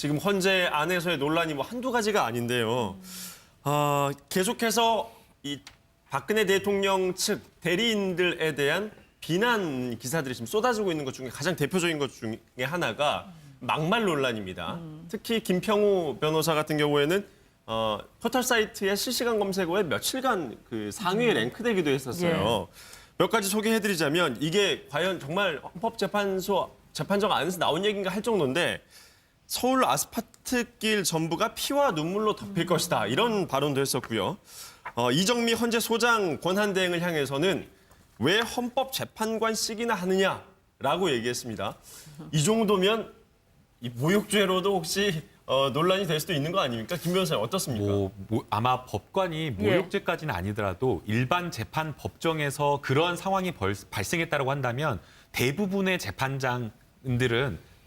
지금 헌재 안에서의 논란이 뭐 한두 가지가 아닌데요. 계속해서 이 박근혜 대통령 측 대리인들에 대한 비난 기사들이 지금 쏟아지고 있는 것 중에 가장 대표적인 것 중에 하나가 막말 논란입니다. 특히 김평우 변호사 같은 경우에는 포털 사이트의 실시간 검색어에 며칠간 그 상위에 랭크되기도 했었어요. 몇 가지 소개해드리자면 이게 과연 정말 헌법재판소 재판정 안에서 나온 얘기인가 할 정도인데 서울 아스팔트길 전부가 피와 눈물로 덮일 것이다. 이런 발언도 했었고요. 이정미 헌재 소장 권한대행을 향해서는 왜 헌법재판관식이나 하느냐라고 얘기했습니다. 이 정도면 이 모욕죄로도 혹시 논란이 될 수도 있는 거 아닙니까? 김 변호사님 어떻습니까? 아마 법관이 모욕죄까지는 아니더라도 일반 재판 법정에서 그런 상황이 발생했다고 한다면 대부분의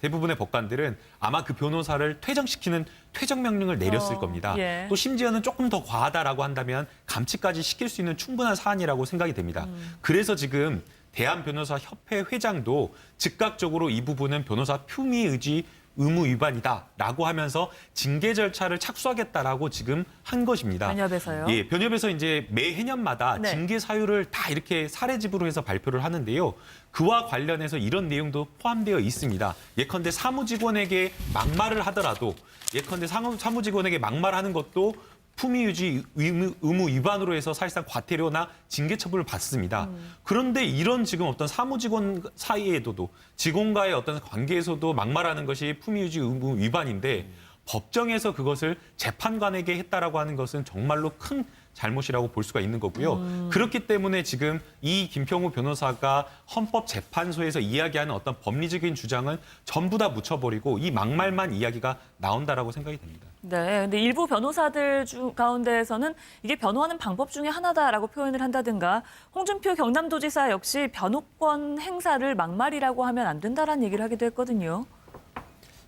대부분의 법관들은 아마 그 변호사를 퇴정시키는 퇴정 명령을 내렸을 겁니다. 또 심지어는 조금 더 과하다라고 한다면 감치까지 시킬 수 있는 충분한 사안이라고 생각이 됩니다. 그래서 지금 대한변호사협회 회장도 즉각적으로 이 부분은 변호사 품위 의지 의무 위반이다라고 하면서 징계 절차를 착수하겠다라고 지금 한 것입니다. 변협에서요? 예, 변협에서 이제 매해년마다 징계 사유를 다 이렇게 사례집으로 해서 발표를 하는데요. 그와 관련해서 이런 내용도 포함되어 있습니다. 예컨대 사무직원에게 막말을 하더라도 예컨대 사무직원에게 막말하는 것도 품위유지 의무 위반으로 해서 사실상 과태료나 징계 처벌을 받습니다. 그런데 이런 지금 어떤 사무직원 사이에도 직원과의 어떤 관계에서도 막말하는 것이 품위유지 의무 위반인데 법정에서 그것을 재판관에게 했다라고 하는 것은 정말로 큰 잘못이라고 볼 수가 있는 거고요. 그렇기 때문에 지금 이 김평우 변호사가 헌법재판소에서 이야기하는 어떤 법리적인 주장은 전부 다 묻혀버리고 이 막말만 이야기가 나온다라고 생각이 됩니다. 네, 근데 일부 변호사들 가운데에서는 이게 변호하는 방법 중에 하나다라고 표현을 한다든가 홍준표 경남도지사 역시 변호권 행사를 막말이라고 하면 안 된다라는 얘기를 하기도 했거든요.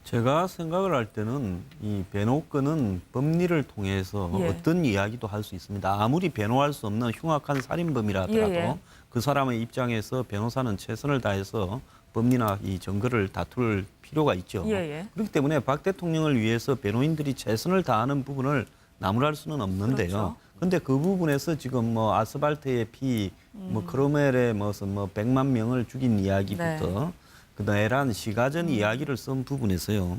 제가 생각을 할 때는 이 변호권은 법리를 통해서 어떤 이야기도 할 수 있습니다. 아무리 변호할 수 없는 흉악한 살인범이라더라도 그 사람의 입장에서 변호사는 최선을 다해서 법리나 이 증거를 다툴 필요가 있죠. 그렇기 때문에 박 대통령을 위해서 변호인들이 최선을 다하는 부분을 나무랄 수는 없는데요. 그런데 그 부분에서 지금 뭐 아스팔트의 피, 뭐 크로멜의 무슨 뭐 100만 명을 죽인 이야기부터 그 내란 시가전 이야기를 쓴 부분에서요.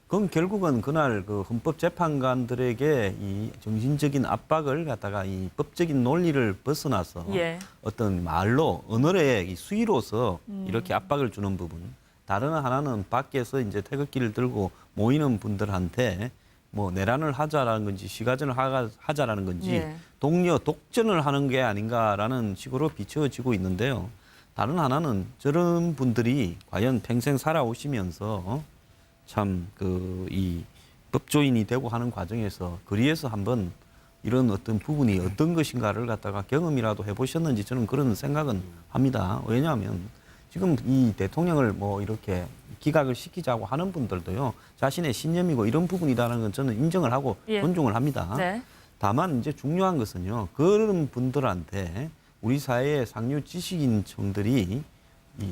그건 결국은 그날 그 헌법재판관들에게 이 정신적인 압박을 갖다가 이 법적인 논리를 벗어나서 어떤 말로 언어의 이 수위로서 이렇게 압박을 주는 부분. 다른 하나는 밖에서 이제 태극기를 들고 모이는 분들한테 뭐 내란을 하자라는 건지 시가전을 하자라는 건지 동료 독전을 하는 게 아닌가라는 식으로 비춰지고 있는데요. 다른 하나는 저런 분들이 과연 평생 살아오시면서 참 이 법조인이 되고 하는 과정에서 거리에서 한번 이런 어떤 부분이 어떤 것인가를 갖다가 경험이라도 해보셨는지 저는 그런 생각은 합니다. 왜냐하면 지금 이 대통령을 뭐 이렇게 기각을 시키자고 하는 분들도요. 자신의 신념이고 이런 부분이라는 건 저는 인정을 하고 존중을 합니다. 다만 이제 중요한 것은요. 그런 분들한테 우리 사회의 상류 지식인층들이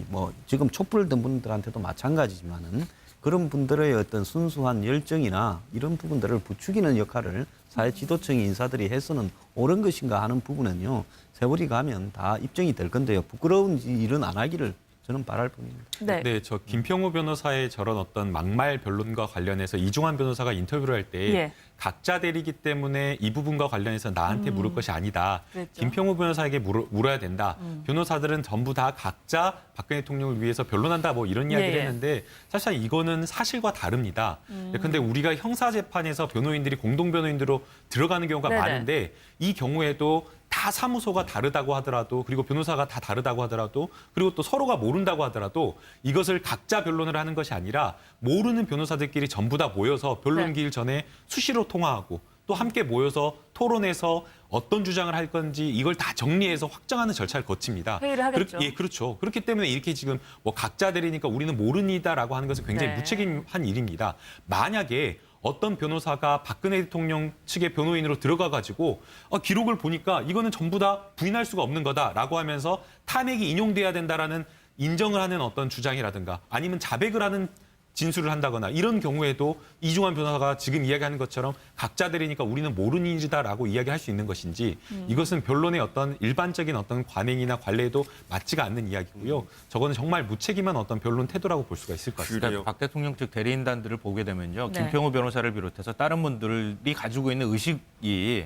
뭐 지금 촛불 든 분들한테도 마찬가지지만은 그런 분들의 어떤 순수한 열정이나 이런 부분들을 부추기는 역할을 사회 지도층 인사들이 해서는 옳은 것인가 하는 부분은요. 세월이 가면 다 입증이 될 건데요. 부끄러운 일은 안 하기를 저는 바랄 뿐입니다. 네, 저 김평우 변호사의 저런 어떤 막말 변론과 관련해서 이종환 변호사가 인터뷰를 할 때 각자 대리기 때문에 이 부분과 관련해서 나한테 물을 것이 아니다. 김평우 변호사에게 물어야 된다. 변호사들은 전부 다 각자 박근혜 대통령을 위해서 변론한다. 뭐 이런 이야기를 했는데 사실 이거는 사실과 다릅니다. 그런데 우리가 형사재판에서 변호인들이 공동변호인으로 들어가는 경우가 많은데 이 경우에도 다 사무소가 다르다고 하더라도 그리고 변호사가 다 다르다고 하더라도 그리고 또 서로가 모른다고 하더라도 이것을 각자 변론을 하는 것이 아니라 모르는 변호사들끼리 전부 다 모여서 변론기일 전에 수시로 통화하고 또 함께 모여서 토론해서 어떤 주장을 할 건지 이걸 다 정리해서 확정하는 절차를 거칩니다. 회의를 하겠죠. 그렇죠. 그렇기 때문에 이렇게 지금 뭐 각자 대리니까 우리는 모릅니다라고 하는 것은 굉장히 무책임한 일입니다. 만약에 어떤 변호사가 박근혜 대통령 측의 변호인으로 들어가가지고 기록을 보니까 이거는 전부 다 부인할 수가 없는 거다라고 하면서 탄핵이 인용돼야 된다라는 인정을 하는 어떤 주장이라든가 아니면 자백을 하는 진술을 한다거나 이런 경우에도 이중환 변호사가 지금 이야기하는 것처럼 각자들이니까 우리는 모르는 일이다라고 이야기할 수 있는 것인지 이것은 변론의 어떤 일반적인 어떤 관행이나 관례에도 맞지가 않는 이야기고요. 저거는 정말 무책임한 어떤 변론 태도라고 볼 수가 있을 것 같습니다. 그러니까 박 대통령 측 대리인단들을 보게 되면요. 네. 김평우 변호사를 비롯해서 다른 분들이 가지고 있는 의식이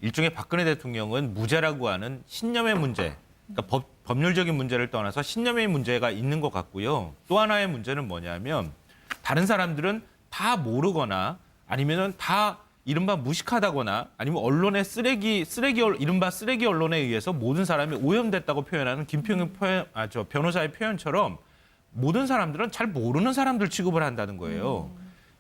일종의 박근혜 대통령은 무죄라고 하는 신념의 문제, 그러니까 법률적인 문제를 떠나서 신념의 문제가 있는 것 같고요. 또 하나의 문제는 뭐냐면 다른 사람들은 다 모르거나 아니면은 다 이른바 무식하다거나 아니면 언론의 이른바 쓰레기 언론에 의해서 모든 사람이 오염됐다고 표현하는 김평우 변호사의 표현처럼 모든 사람들은 잘 모르는 사람들 취급을 한다는 거예요.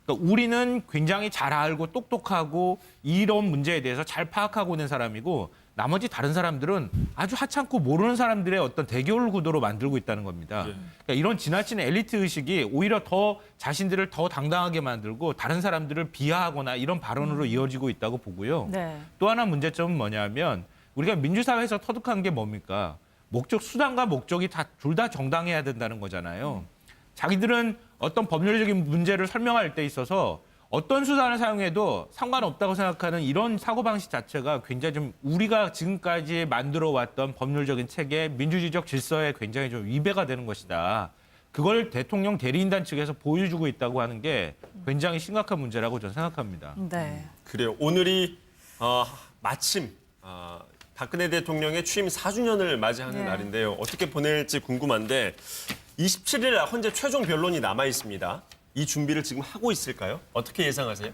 그러니까 우리는 굉장히 잘 알고 똑똑하고 이런 문제에 대해서 잘 파악하고 있는 사람이고 나머지 다른 사람들은 아주 하찮고 모르는 사람들의 어떤 대결 구도로 만들고 있다는 겁니다. 그러니까 이런 지나친 엘리트 의식이 오히려 더 자신들을 더 당당하게 만들고 다른 사람들을 비하하거나 이런 발언으로 이어지고 있다고 보고요. 네. 또 하나 문제점은 뭐냐면 우리가 민주사회에서 터득한 게 뭡니까? 수단과 목적이 둘 다 정당해야 된다는 거잖아요. 자기들은 어떤 법률적인 문제를 설명할 때 있어서 어떤 수단을 사용해도 상관없다고 생각하는 이런 사고방식 자체가 굉장히 좀 우리가 지금까지 만들어왔던 법률적인 체계, 민주주의적 질서에 굉장히 좀 위배가 되는 것이다. 그걸 대통령 대리인단 측에서 보여주고 있다고 하는 게 굉장히 심각한 문제라고 저는 생각합니다. 네. 그래요. 오늘이 마침 박근혜 대통령의 취임 4주년을 맞이하는 네. 날인데요. 어떻게 보낼지 궁금한데 27일 헌재 최종 변론이 남아 있습니다. 이 준비를 지금 하고 있을까요? 어떻게 예상하세요?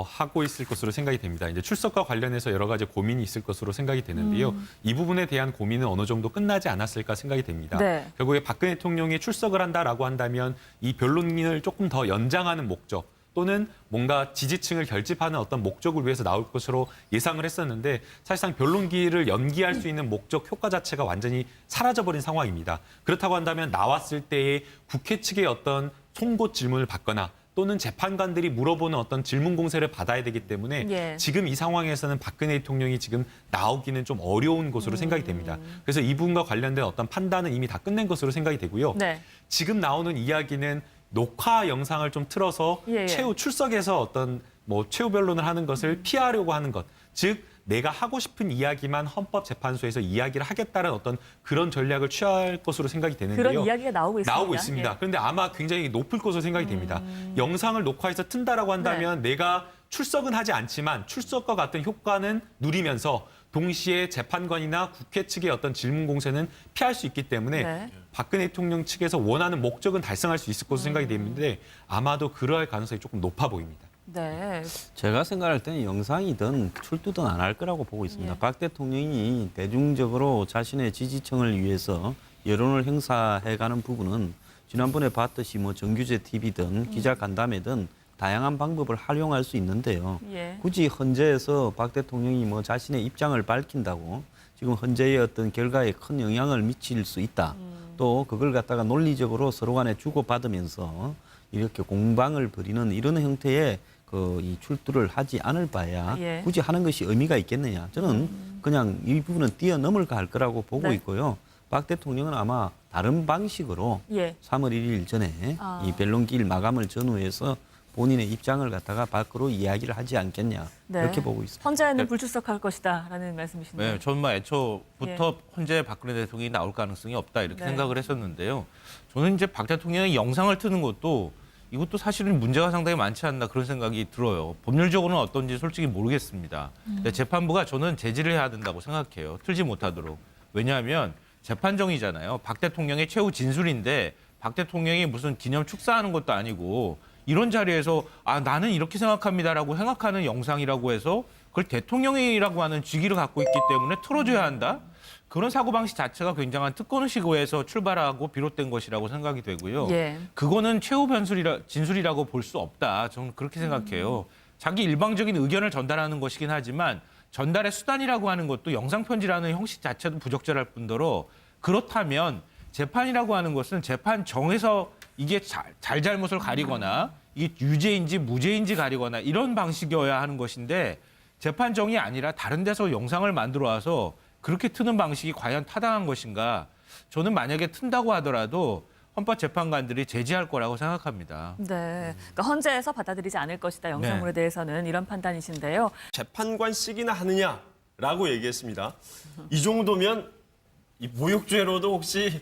하고 있을 것으로 생각이 됩니다. 이제 출석과 관련해서 여러 가지 고민이 있을 것으로 생각이 되는데요. 이 부분에 대한 고민은 어느 정도 끝나지 않았을까 생각이 됩니다. 네. 결국에 박근혜 대통령이 출석을 한다라고 한다면 이 변론을 조금 더 연장하는 목적 또는 뭔가 지지층을 결집하는 어떤 목적을 위해서 나올 것으로 예상을 했었는데 사실상 변론기를 연기할 수 있는 목적 효과 자체가 완전히 사라져버린 상황입니다. 그렇다고 한다면 나왔을 때의 국회 측의 어떤 송곳 질문을 받거나 또는 재판관들이 물어보는 어떤 질문 공세를 받아야 되기 때문에 예. 지금 이 상황에서는 박근혜 대통령이 지금 나오기는 좀 어려운 것으로 생각이 됩니다. 그래서 이 부분과 관련된 어떤 판단은 이미 다 끝낸 것으로 생각이 되고요. 네. 지금 나오는 이야기는 녹화 영상을 좀 틀어서 예, 예. 최후 출석에서 어떤 최후 변론을 하는 것을 피하려고 하는 것. 즉 내가 하고 싶은 이야기만 헌법재판소에서 이야기를 하겠다는 어떤 그런 전략을 취할 것으로 생각이 되는데요. 그런 이야기가 나오고 있습니다. 나오고 있습니다. 예. 그런데 아마 굉장히 높을 것으로 생각이 됩니다. 영상을 녹화해서 튼다라고 한다면 내가 출석은 하지 않지만 출석과 같은 효과는 누리면서 동시에 재판관이나 국회 측의 어떤 질문 공세는 피할 수 있기 때문에 네. 박근혜 대통령 측에서 원하는 목적은 달성할 수 있을 것으로 생각이 되는데 아마도 그러할 가능성이 조금 높아 보입니다. 네. 제가 생각할 때는 영상이든 출두든 안 할 거라고 보고 있습니다. 예. 박 대통령이 대중적으로 자신의 지지층을 위해서 여론을 행사해가는 부분은 지난번에 봤듯이 정규제 TV든 기자 간담회든 다양한 방법을 활용할 수 있는데요. 예. 굳이 헌재에서 박 대통령이 자신의 입장을 밝힌다고 지금 헌재의 어떤 결과에 큰 영향을 미칠 수 있다. 또 그걸 갖다가 논리적으로 서로 간에 주고받으면서 이렇게 공방을 벌이는 이런 형태의 이 출두를 하지 않을 바에야 예. 굳이 하는 것이 의미가 있겠느냐. 저는 그냥 이 부분은 뛰어넘을 할 거라고 보고 네. 있고요. 박 대통령은 아마 다른 방식으로 예. 3월 1일 전에 이 변론기일 마감을 전후해서 본인의 입장을 갖다가 밖으로 이야기를 하지 않겠냐. 네. 이렇게 보고 있습니다. 헌재는 불출석할 것이다라는 말씀이신데요. 네, 저는 애초부터 헌재 박근혜 대통령이 나올 가능성이 없다 이렇게 네. 생각을 했었는데요. 저는 이제 박 대통령이 영상을 트는 것도 이것도 사실은 문제가 상당히 많지 않나 그런 생각이 들어요. 법률적으로는 어떤지 솔직히 모르겠습니다. 근데 재판부가 저는 제지를 해야 된다고 생각해요. 틀지 못하도록. 왜냐하면 재판정이잖아요. 박 대통령의 최후 진술인데 박 대통령이 무슨 기념 축사하는 것도 아니고 이런 자리에서 나는 이렇게 생각합니다라고 생각하는 영상이라고 해서 그걸 대통령이라고 하는 직위를 갖고 있기 때문에 틀어줘야 한다? 그런 사고방식 자체가 굉장한 특권의식에서 출발하고 비롯된 것이라고 생각이 되고요. 예. 그거는 최후 진술이라고 볼 수 없다. 저는 그렇게 생각해요. 자기 일방적인 의견을 전달하는 것이긴 하지만 전달의 수단이라고 하는 것도 영상편지라는 형식 자체도 부적절할 뿐더러 그렇다면 재판이라고 하는 것은 재판정에서 이게 잘잘못을 가리거나 이게 유죄인지 무죄인지 가리거나 이런 방식이어야 하는 것인데 재판정이 아니라 다른 데서 영상을 만들어 와서 그렇게 트는 방식이 과연 타당한 것인가? 저는 만약에 튼다고 하더라도 헌법재판관들이 제지할 거라고 생각합니다. 네, 그러니까 헌재에서 받아들이지 않을 것이다. 영상물에 대해서는 이런 판단이신데요. 재판관식이나 하느냐라고 얘기했습니다. 이 정도면 이 모욕죄로도 혹시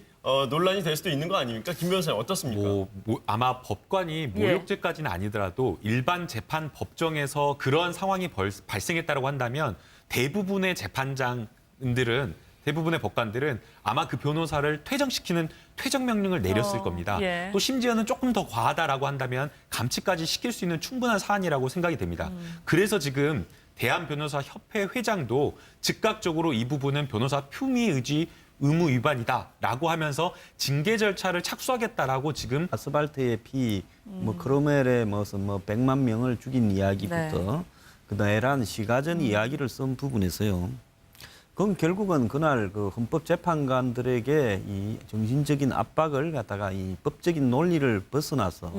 논란이 될 수도 있는 거 아닙니까? 김 변호사님 어떻습니까? 아마 법관이 모욕죄까지는 아니더라도 일반 재판 법정에서 그런 상황이 발생했다고 한다면 대부분의 대부분의 법관들은 아마 그 변호사를 퇴정시키는 퇴정 명령을 내렸을 겁니다. 예. 또 심지어는 조금 더 과하다라고 한다면 감치까지 시킬 수 있는 충분한 사안이라고 생각이 됩니다. 그래서 지금 대한변호사협회 회장도 즉각적으로 이 부분은 변호사 표미 의지 의무 위반이다라고 하면서 징계 절차를 착수하겠다라고 지금 아스팔트의 피, 크로멜의 무슨 100만 명을 죽인 이야기부터 그 내란 시가전 이야기를 쓴 부분에서요. 그건 결국은 그날 그 헌법재판관들에게 이 정신적인 압박을 갖다가 이 법적인 논리를 벗어나서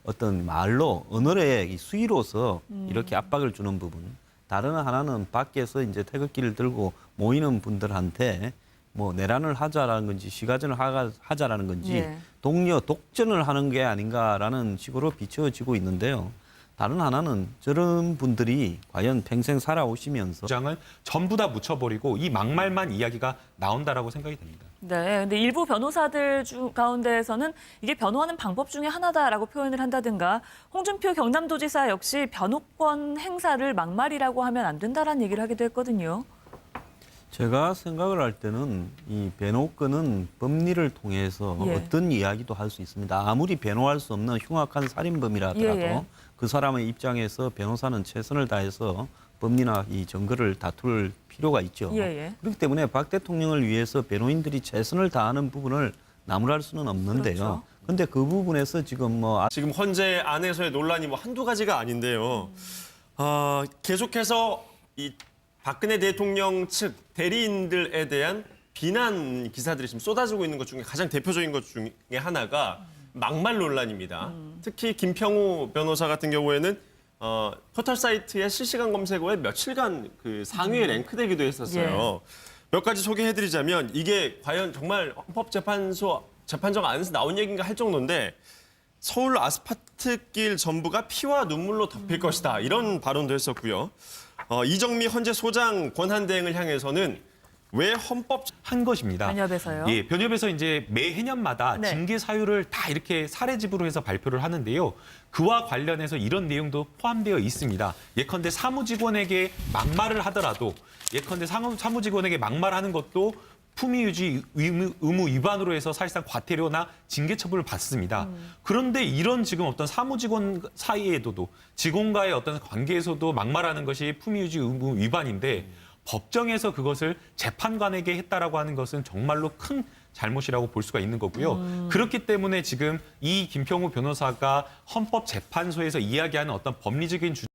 어떤 말로 언어의 이 수위로서 이렇게 압박을 주는 부분. 다른 하나는 밖에서 이제 태극기를 들고 모이는 분들한테 뭐 내란을 하자라는 건지 시가전을 하자라는 건지 독려 독전을 하는 게 아닌가라는 식으로 비춰지고 있는데요. 다른 하나는 저런 분들이 과연 평생 살아오시면서 주장을 전부 다 묻혀버리고 이 막말만 이야기가 나온다라고 생각이 됩니다. 네, 근데 일부 변호사들 가운데에서는 이게 변호하는 방법 중에 하나다라고 표현을 한다든가 홍준표 경남도지사 역시 변호권 행사를 막말이라고 하면 안 된다라는 얘기를 하기도 했거든요. 제가 생각을 할 때는 이 변호권은 법리를 통해서 어떤 이야기도 할 수 있습니다. 아무리 변호할 수 없는 흉악한 살인범이라더라도 그 사람의 입장에서 변호사는 최선을 다해서 법리나 이 증거를 다툴 필요가 있죠. 그렇기 때문에 박 대통령을 위해서 변호인들이 최선을 다하는 부분을 나무랄 수는 없는데요. 그런데 그 부분에서 지금 지금 헌재 안에서의 논란이 한두 가지가 아닌데요. 계속해서 이 박근혜 대통령 측 대리인들에 대한 비난 기사들이 지금 쏟아지고 있는 것 중에 가장 대표적인 것 중에 하나가 막말 논란입니다. 특히 김평우 변호사 같은 경우에는 포털 사이트의 실시간 검색어에 며칠간 그 상위에 랭크되기도 했었어요. 몇 가지 소개해드리자면 이게 과연 정말 재판정 안에서 나온 얘기인가 할 정도인데 서울 아스팔트길 전부가 피와 눈물로 덮일 것이다. 이런 발언도 했었고요. 이정미 헌재 소장 권한대행을 향해서는 왜 헌법 한 것입니다. 변협에서요? 예, 변협에서 이제 매해년마다 징계 사유를 다 이렇게 사례집으로 해서 발표를 하는데요. 그와 관련해서 이런 내용도 포함되어 있습니다. 예컨대 사무직원에게 막말을 하더라도 예컨대 사무직원에게 막말하는 것도 품위유지 의무 위반으로 해서 사실상 과태료나 징계 처벌을 받습니다. 그런데 이런 지금 어떤 사무직원 사이에도 직원과의 어떤 관계에서도 막말하는 것이 품위유지 의무 위반인데 법정에서 그것을 재판관에게 했다라고 하는 것은 정말로 큰 잘못이라고 볼 수가 있는 거고요. 그렇기 때문에 지금 이 김평우 변호사가 헌법재판소에서 이야기하는 어떤 법리적인